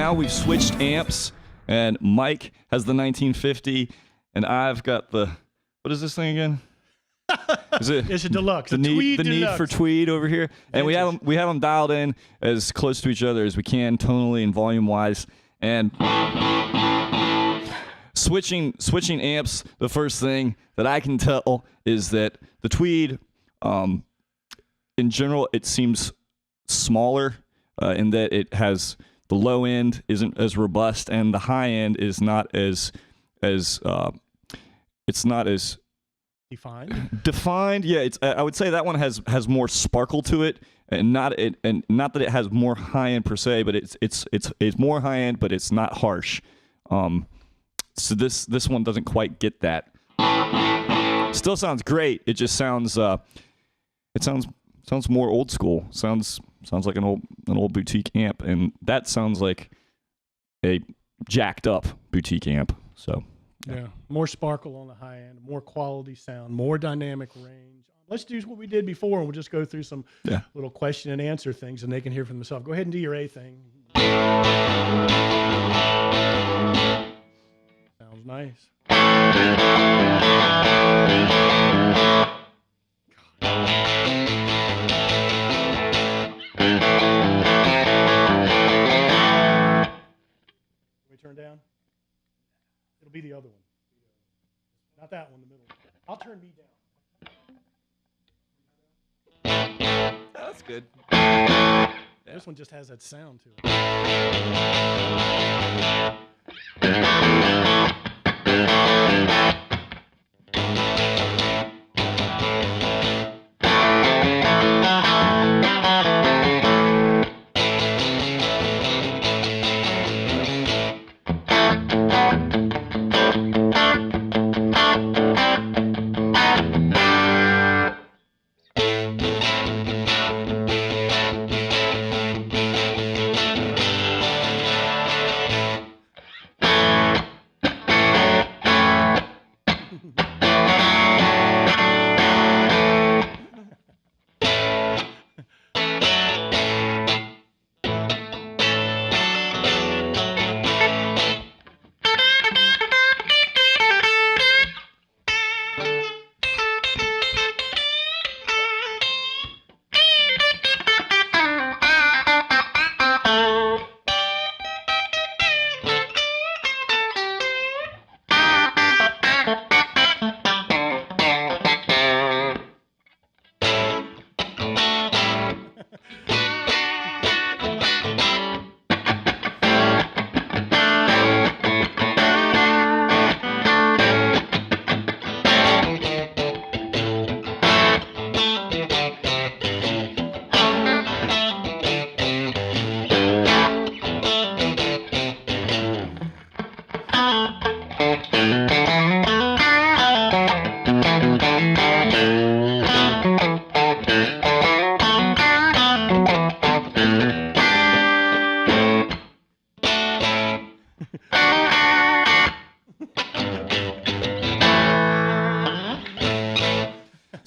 now we've switched amps, and Mike has the 1950, and I've got the, what is this thing again? It's a Deluxe. The need Deluxe. for Tweed over here, and we have them dialed in as close to each other as we can, tonally and volume wise. And switching amps, the first thing that I can tell is that the Tweed, in general, it seems smaller in that it has the low end isn't as robust, and the high end is not as it's not as defined. Yeah, I would say that one has more sparkle to it, and not that it has more high end per se, but it's more high end, but it's not harsh. So this one doesn't quite get that. Still sounds great. It just sounds sounds more old school. Sounds like an old boutique amp, and that sounds like a jacked up boutique amp. So. Yeah, more sparkle on the high end, more quality sound, more dynamic range. Let's do what we did before, and we'll just go through some little question and answer things, and they can hear for themselves. Go ahead and do your A thing. Sounds nice. Can we turn down? It'll be the other one. Not that one in the middle. I'll turn me down. That's good. This one just has that sound to it.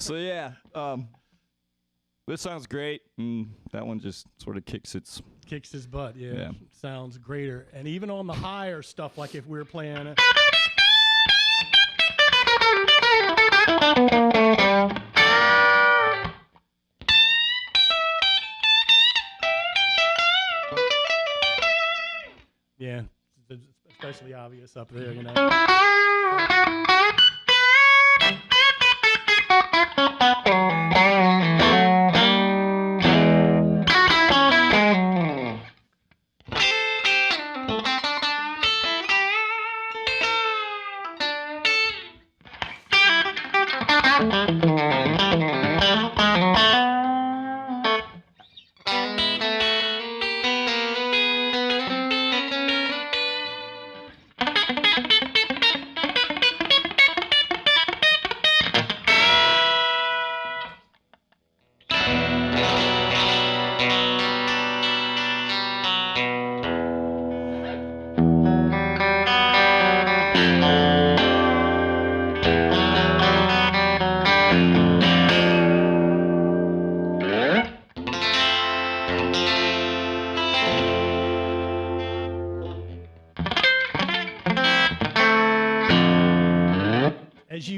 So yeah, this sounds great, and that one just sort of kicks his butt. Yeah, sounds greater. And even on the higher stuff, like if we were playing. Yeah, it's especially obvious up there, you know.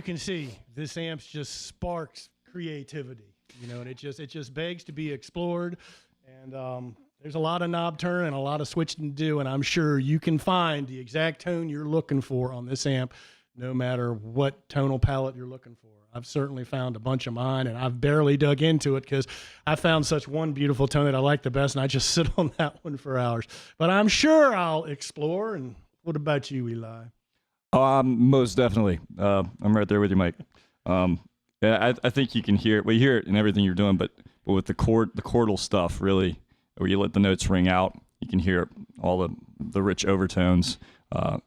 you can see, this amp just sparks creativity, you know, and it just begs to be explored. And there's a lot of knob turn and a lot of switching to do, and I'm sure you can find the exact tone you're looking for on this amp, no matter what tonal palette you're looking for. I've certainly found a bunch of mine, and I've barely dug into it because I found such one beautiful tone that I like the best, and I just sit on that one for hours. But I'm sure I'll explore. And what about you, Eli? Most definitely. I'm right there with you, Mike. Yeah, I think you can hear it. Well, you hear it in everything you're doing, but with the chordal stuff, really, where you let the notes ring out, you can hear all the rich overtones.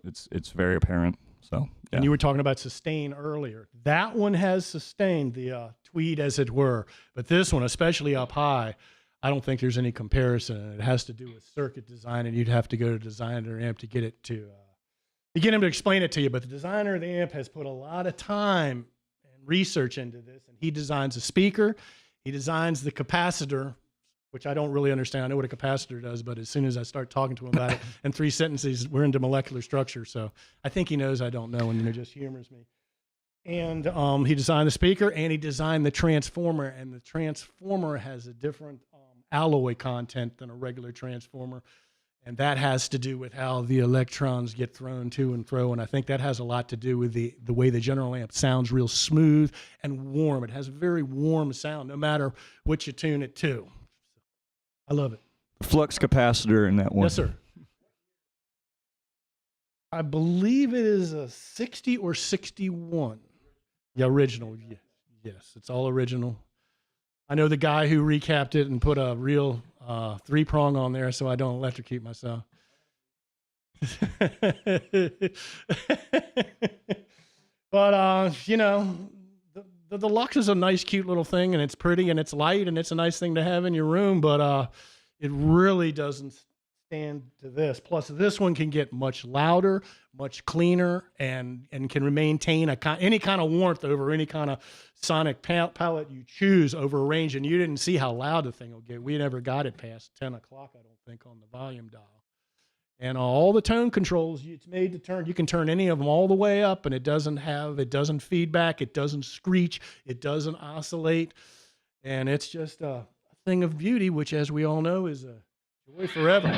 It's very apparent. So, yeah. And you were talking about sustain earlier. That one has sustained, the Tweed, as it were. But this one, especially up high, I don't think there's any comparison. It has to do with circuit design, and you'd have to go to designer amp to get it to get him to explain it to you. But the designer of the amp has put a lot of time and research into this, and he designs a speaker. He designs the capacitor, which I don't really understand. I know what a capacitor does, but as soon as I start talking to him about it, in 3 sentences, we're into molecular structure. So I think he knows I don't know, and just humors me. And he designed the speaker, and he designed the transformer, and the transformer has a different alloy content than a regular transformer, and that has to do with how the electrons get thrown to and fro, and I think that has a lot to do with the way the general amp sounds real smooth and warm. It has a very warm sound, no matter what you tune it to. I love it. Flux capacitor in that one. Yes, sir. I believe it is a 60 or 61. The original. Yes, it's all original. I know the guy who recapped it and put a real 3-prong on there so I don't electrocute myself. But, you know, the Deluxe is a nice, cute little thing, and it's pretty, and it's light, and it's a nice thing to have in your room, but it really doesn't stand to this. Plus, this one can get much louder, much cleaner, and can maintain any kind of warmth over any kind of sonic palette you choose over a range. And you didn't see how loud the thing will get. We never got it past 10 o'clock, I don't think, on the volume dial. And all the tone controls, it's made to turn. You can turn any of them all the way up, and it doesn't feedback, it doesn't screech, it doesn't oscillate, and it's just a thing of beauty, which, as we all know, is a joy forever.